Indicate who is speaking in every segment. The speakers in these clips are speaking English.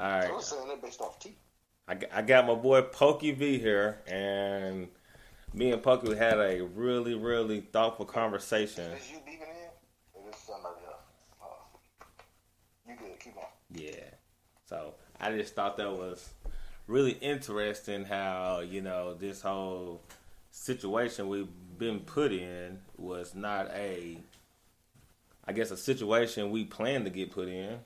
Speaker 1: right.
Speaker 2: I was saying that based off tea.
Speaker 1: I got my boy Pokey V here, and me and Pokey had a really, really thoughtful conversation.
Speaker 2: Is you beeping in? Or is somebody else? You good. Keep on.
Speaker 1: Yeah. So I just thought that was really interesting how, this whole situation we've been put in was not a situation we planned to get put in.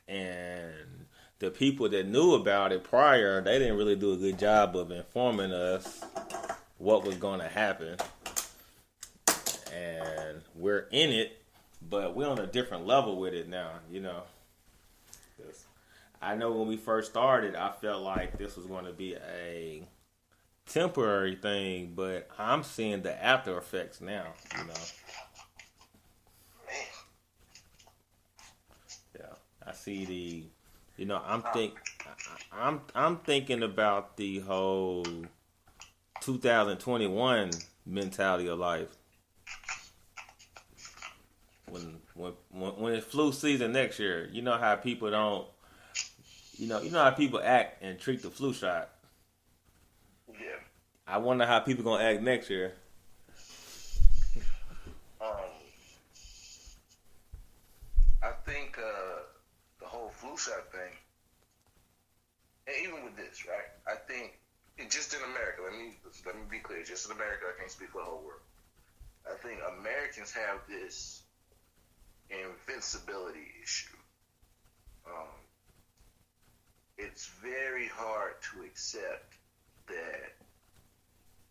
Speaker 1: And the people that knew about it prior, they didn't really do a good job of informing us what was going to happen. And we're in it, but we're on a different level with it now, I know when we first started, I felt like this was going to be a temporary thing, but I'm seeing the after effects now, Yeah, I see I'm thinking about the whole 2021 mentality of life. When it's flu season next year, you know how people don't. You know how people act and treat the flu shot.
Speaker 2: Yeah.
Speaker 1: I wonder how people gonna act next year.
Speaker 2: I think the whole flu shot thing, and even with this, right? I think it just in America. Let me be clear. Just in America, I can't speak for the whole world. I think Americans have this invincibility issue. It's very hard to accept that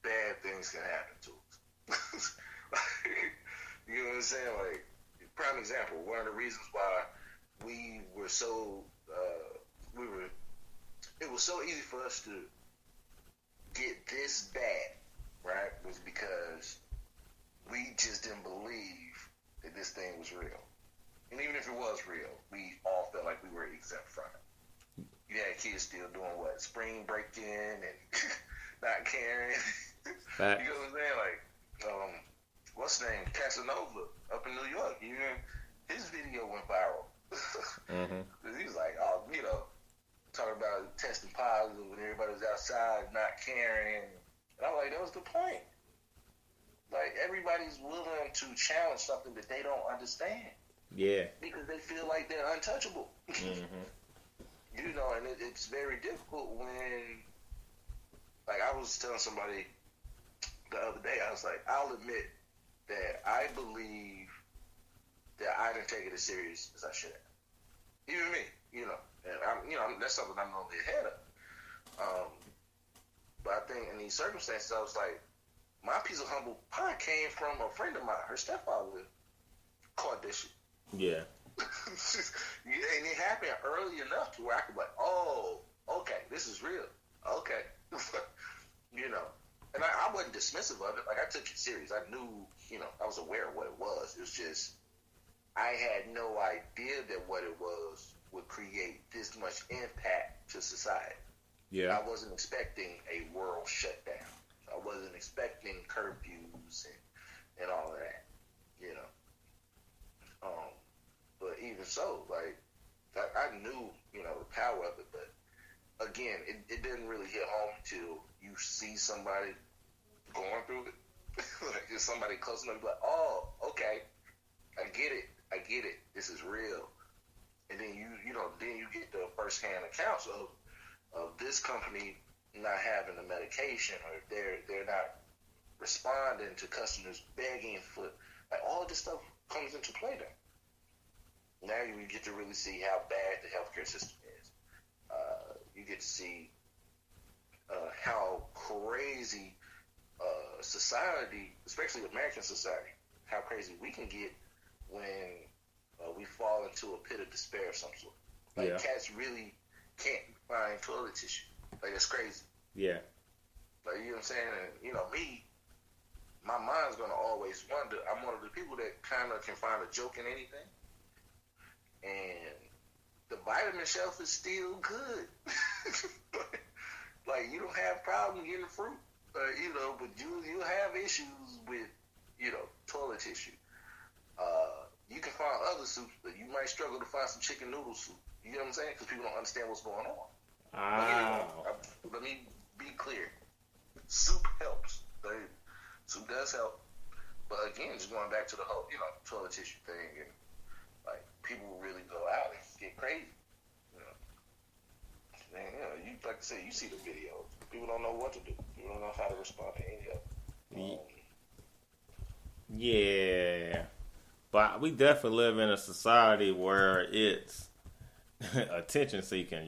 Speaker 2: bad things can happen to us. You know what I'm saying? Like, prime example, one of the reasons why we were so, it was so easy for us to get this bad, right, was because we just didn't believe that this thing was real. And even if it was real, we all felt like we were exempt from it. You had kids still doing what? Spring breaking and not caring.
Speaker 1: Fact.
Speaker 2: You know what I'm saying? Like, what's his name? Casanova up in New York. Even his video went viral.
Speaker 1: Mm-hmm.
Speaker 2: He was like, talking about testing positive when everybody was outside not caring. And I'm like, that was the point. Like, everybody's willing to challenge something that they don't understand.
Speaker 1: Yeah.
Speaker 2: Because they feel like they're untouchable.
Speaker 1: Mm-hmm.
Speaker 2: And it's very difficult when, like, I was telling somebody the other day, I was like, I'll admit that I believe that I didn't take it as serious as I should have. Even me, and that's something I'm normally ahead of. But I think in these circumstances, I was like, my piece of humble pie came from a friend of mine. Her stepfather caught this shit.
Speaker 1: Yeah.
Speaker 2: And it happened early enough to where I could be like, oh, okay, this is real. Okay. And I wasn't dismissive of it. Like, I took it serious. I knew, I was aware of what it was. It was just, I had no idea that what it was would create this much impact to society.
Speaker 1: Yeah.
Speaker 2: I wasn't expecting a world shutdown. I wasn't expecting curfews and all of that, But even so, like, I knew, the power of it, but again, it didn't really hit home until you see somebody going through it. Like, if somebody close enough, you're like, oh, okay, I get it. This is real. And then then you get the first-hand accounts of this company not having the medication, or they're not responding to customers begging for, like, all of this stuff comes into play then. Now you get to really see how bad the healthcare system is. You get to see how crazy society, especially American society, how crazy we can get when we fall into a pit of despair of some sort. Like, cats really can't find toilet tissue. Like, that's crazy.
Speaker 1: Yeah.
Speaker 2: Like, you know what I'm saying? And, me, my mind's going to always wonder. I'm one of the people that kind of can find a joke in anything. And the vitamin shelf is still good. Like, you don't have problem getting fruit, but you have issues with, toilet tissue. You can find other soups, but you might struggle to find some chicken noodle soup. You know what I'm saying? Because people don't understand what's going on.
Speaker 1: Wow.
Speaker 2: Let me be clear. Soup helps. Soup does help. But again, just going back to the whole, toilet tissue thing, and like people really go out and get crazy. And, you like I say, you see the videos. People don't know what to do. People don't know how to respond to any of it.
Speaker 1: Yeah. But we definitely live in a society where it's attention seeking,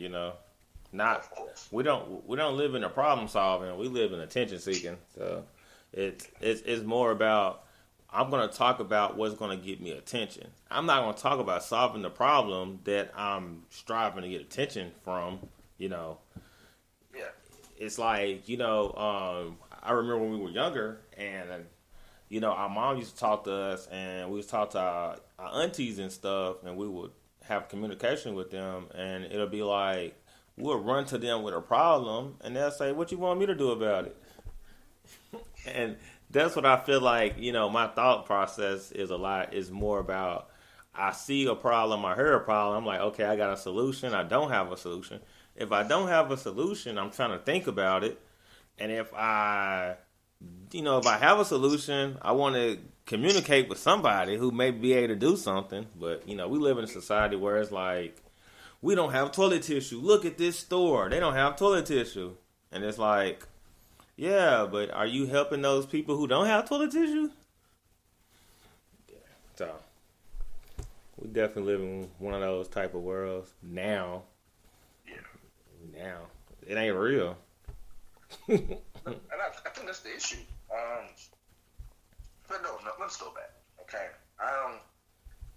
Speaker 1: Not we don't live in a problem solving. We live in attention seeking. So it's more about I'm going to talk about what's going to get me attention. I'm not going to talk about solving the problem that I'm striving to get attention from.
Speaker 2: Yeah.
Speaker 1: It's like I remember when we were younger, and our mom used to talk to us, and we would talk to our aunties and stuff, and we would have communication with them, and it'll be like we'll run to them with a problem, and they'll say, "What you want me to do about it?" And that's what I feel like. My thought process is more about I see a problem, I hear a problem, I'm like, okay, I got a solution. I don't have a solution. If I don't have a solution, I'm trying to think about it, and if I have a solution, I want to communicate with somebody who may be able to do something. But, we live in a society where it's like, we don't have toilet tissue. Look at this store. They don't have toilet tissue. And it's like, yeah, but are you helping those people who don't have toilet tissue? Yeah. So, we definitely live in one of those type of worlds now.
Speaker 2: Yeah.
Speaker 1: Now. It ain't real.
Speaker 2: And I think that's the issue. But no, let's go back. Okay,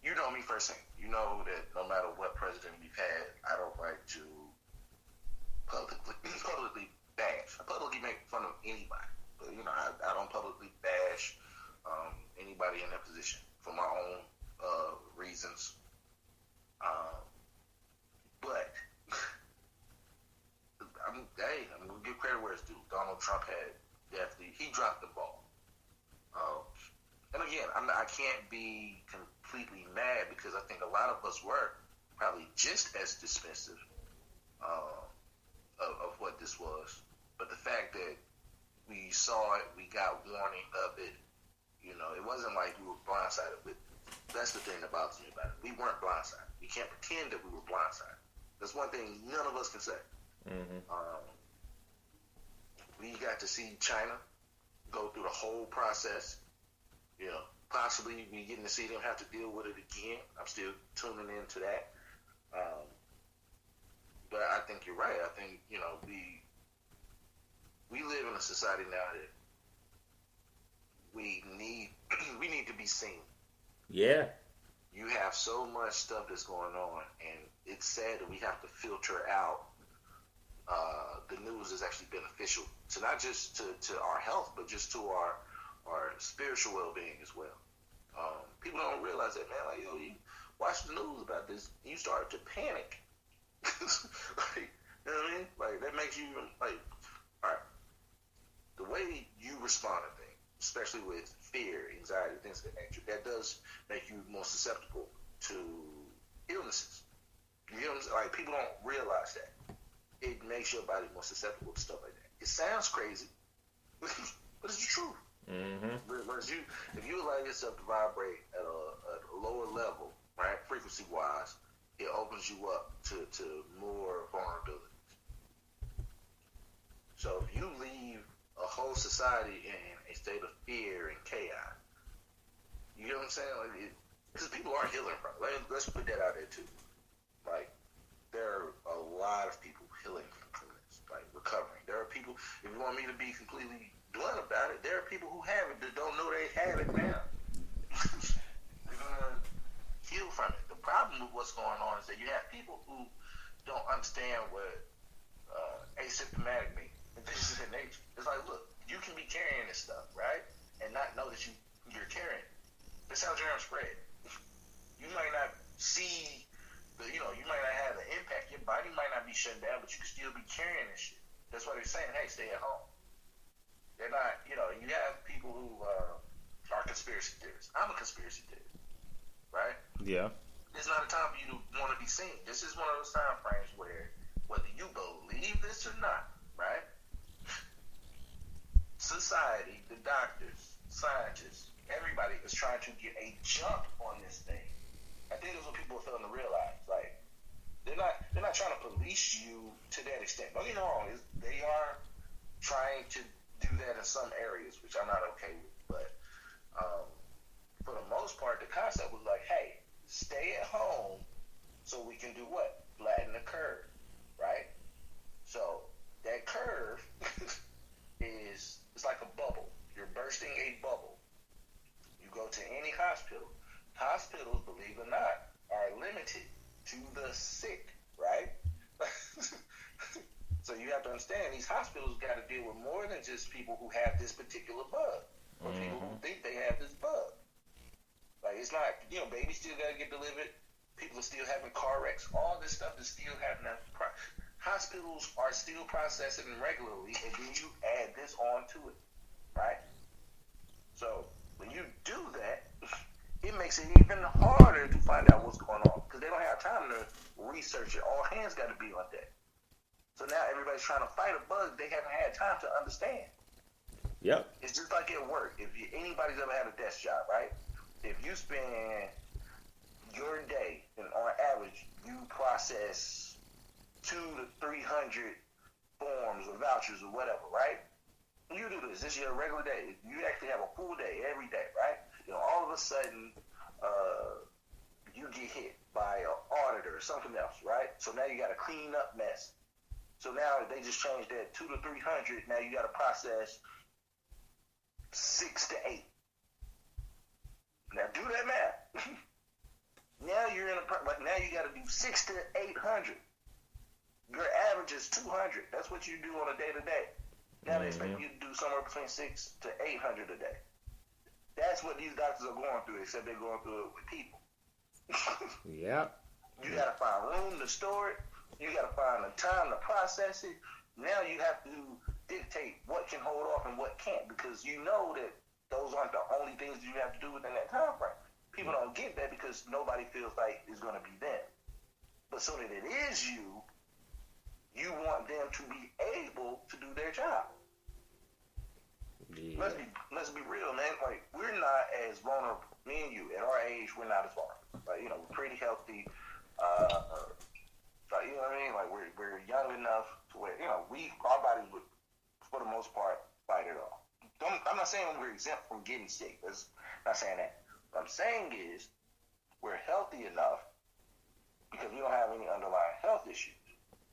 Speaker 2: you know me firsthand. You know that no matter what president we've had, I don't like to publicly bash. I publicly make fun of anybody, but I don't publicly bash anybody in that position for my own reasons. But I'm gonna give credit where it's due. Donald Trump he dropped the ball. And again, I can't be completely mad because I think a lot of us were probably just as dismissive of what this was. But the fact that we saw it, we got warning of it, it wasn't like we were blindsided. But that's the thing that bothers me about it. We weren't blindsided. We can't pretend that we were blindsided. That's one thing none of us can say.
Speaker 1: Mm-hmm.
Speaker 2: We got to see China go through the whole process. Possibly we getting to see them have to deal with it again. I'm still tuning into that. But I think you're right. I think we live in a society now that we need to be seen.
Speaker 1: Yeah.
Speaker 2: You have so much stuff that's going on, and it's sad that we have to filter out the news is actually beneficial to not just to our health, but just to our spiritual well-being as well. People don't realize that, man. Like, you watch the news about this, you start to panic. Like, you know what I mean? Like, that makes you like, all right. The way you respond to things, especially with fear, anxiety, things of that nature, that does make you more susceptible to illnesses. You know what I'm saying? Like, people don't realize that. It makes your body more susceptible to stuff like that. It sounds crazy, but it's the truth.
Speaker 1: Mm-hmm.
Speaker 2: If you allow yourself to vibrate at a lower level, right, frequency-wise, it opens you up to more vulnerabilities. So if you leave a whole society in a state of fear and chaos, you know what I'm saying? Like, because people are healing from it. Let's put that out there too. Like, there are a lot of people healing from this, like recovering. There are people, if you want me to be completely blunt about it, there are people who have it that don't know they have it now. They're gonna heal from it. The problem with what's going on is that you have people who don't understand what asymptomatic means. This is in nature. It's like, look, you can be carrying this stuff, right, and not know that you're carrying it. That's how germs spread. You might not see. You might not have an impact. Your body might not be shut down, but you can still be carrying this shit. That's why they're saying, hey, stay at home. They're not, you have people who are conspiracy theorists. I'm a conspiracy theorist, right?
Speaker 1: Yeah.
Speaker 2: it's not a time for you to want to be seen. This is one of those time frames where, whether you believe this or not, right? Society, the doctors, scientists, everybody is trying to get a jump on this thing. I think that's what people are failing to realize. Like, they're not trying to police you to that extent. Don't get me wrong, they are trying to do that in some areas, which I'm not okay with. But for the most part, the concept was like, hey, stay at home so we can do what? Flatten the curve, right? So that curve it's like a bubble. You're bursting a bubble. You go to any hospital. Hospitals, believe it or not, are limited to the sick, right? So you have to understand, these hospitals got to deal with more than just people who have this particular bug, or people who think they have this bug. Like, it's not, babies still got to get delivered. People are still having car wrecks. All this stuff is still happening. Hospitals are still processing regularly, and then you add this on to it, right? So when you do that, it makes it even harder to find out what's going on, because they don't have time to research it. All hands got to be on deck. So now everybody's trying to fight a bug they haven't had time to understand.
Speaker 1: Yep.
Speaker 2: It's just like at work. If anybody's ever had a desk job, right? If you spend your day, and on average, you process 200 to 300 forms or vouchers or whatever, right? You do this. This is your regular day. You actually have a full day every day, right? All of a sudden, you get hit by an auditor or something else, right? So now you got a clean up mess. So now they just changed that 200 to 300. Now you got to process 6 to 8. Now do that math. Now you're now you got to do 6 to 800. Your average is 200. That's what you do on a day to day. Now they expect you to do somewhere between 6 to 800 a day. That's what these doctors are going through, except they're going through it with people.
Speaker 1: Yeah.
Speaker 2: You got to find room to store it. You got to find the time to process it. Now you have to dictate what can hold off and what can't, because you know that those aren't the only things you have to do within that time frame. People don't get that because nobody feels like it's going to be them. But so that it is you want them to be able to do their job.
Speaker 1: Yeah.
Speaker 2: Let's be real, man. Like, we're not as vulnerable. Me and you, at our age, we're not as vulnerable. Like, we're pretty healthy. Like, you know what I mean? Like, we're young enough to where, our bodies would, for the most part, fight it off. I'm not saying we're exempt from getting sick. That's not saying that. What I'm saying is we're healthy enough because we don't have any underlying health issues.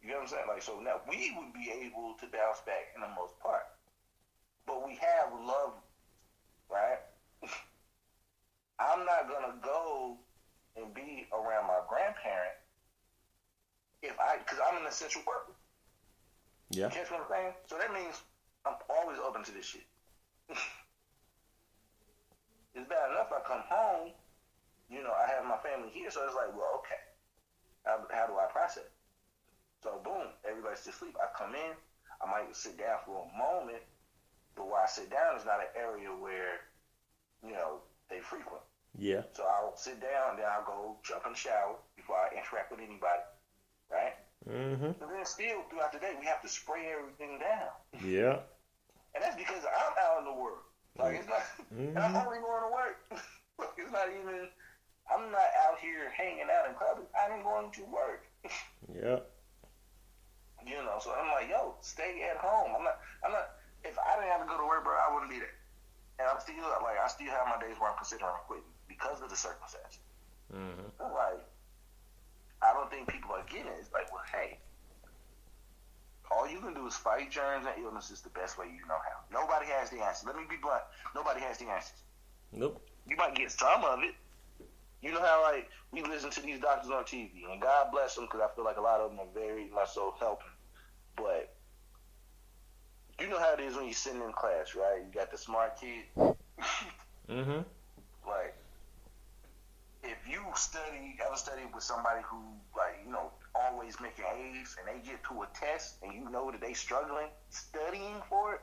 Speaker 2: You know what I'm saying? Like, so now we would be able to bounce back in the most part. But we have love, right? I'm not going to go and be around my grandparent because I'm an essential worker.
Speaker 1: Yeah.
Speaker 2: You catch what I'm saying? So that means I'm always open to this shit. It's bad enough I come home, I have my family here, so it's like, well, okay, how do I process? So boom, everybody's still asleep. I come in, I might sit down for a moment, but where I sit down is not an area where, they frequent.
Speaker 1: Yeah.
Speaker 2: So I'll sit down, and then I'll go jump in the shower before I interact with anybody, right?
Speaker 1: Mm-hmm.
Speaker 2: But then still, throughout the day, we have to spray everything down.
Speaker 1: Yeah.
Speaker 2: And that's because I'm out in the world. Like, it's not, and I'm only going to work. It's not even, I'm not out here hanging out in public. I'm going to work.
Speaker 1: Yeah.
Speaker 2: So I'm like, yo, stay at home. I'm not, if I didn't have to go to work, bro, I wouldn't be there. And I still have my days where I'm considering quitting because of the circumstances.
Speaker 1: Mm-hmm.
Speaker 2: Like, I don't think people are getting it. It's like, well, hey, all you can do is fight germs and illnesses the best way you know how. Nobody has the answers. Let me be blunt. Nobody has the answers.
Speaker 1: Nope.
Speaker 2: You might get some of it. You know how, like, we listen to these doctors on TV, and God bless them, because I feel like a lot of them are very much so helping. But you know how it is when you're sitting in class, right? You got the smart kid.
Speaker 1: Mm-hmm.
Speaker 2: Like, if you ever study with somebody who, like, always making A's, and they get to a test, and you know that they struggling studying for it,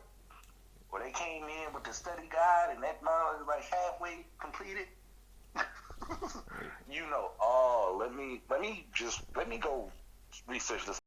Speaker 2: or they came in with the study guide, and that knowledge is like halfway completed. Oh, let me go research this